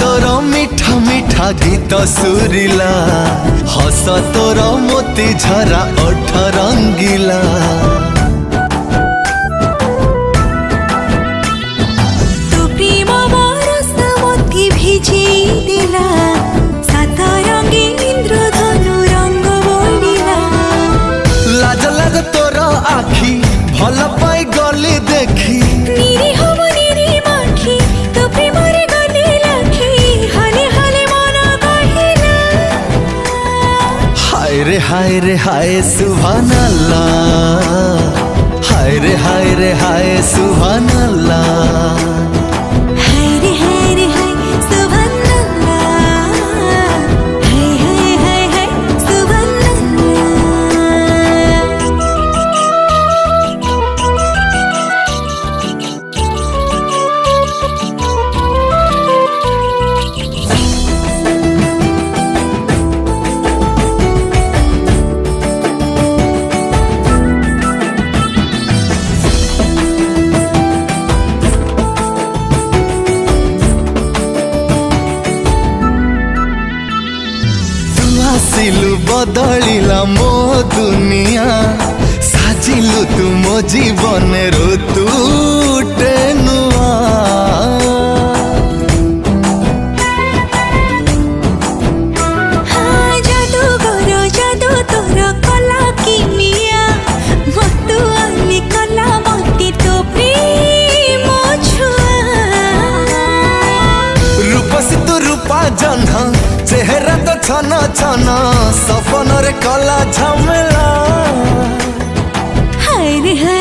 तोर मीठा मीठा गीत सुरिला हस तोर मोती झरा ओठ रंगीला तो प्रेम बरस मोती भिजी दिला सात रंगी इंद्रधनु रंग बोलिला लाज लाज तोर आखी भल पाई गली देखी निरीह मनेरी माखी तो प्रेम रे गली लाखी हले हले मन गढ़िला हाय रे हाय सुभानअल्लाह हाय रे हाय सुभानअल्लाह हाय रे हाय सुभानअल्लाह हाय सुभानअल्लाह आसिलु बदलिला मो दुनिया साजिलु तू मो जीवन ऋतुटे नुआ जादू गोरो जादू तोर कला किमिया मतु आली कला मती तो प्रेम छुआ रूपसी तू रूपा जन्हा चेहरा तो छन छन सपन रे कला झमेला हाय रे हाय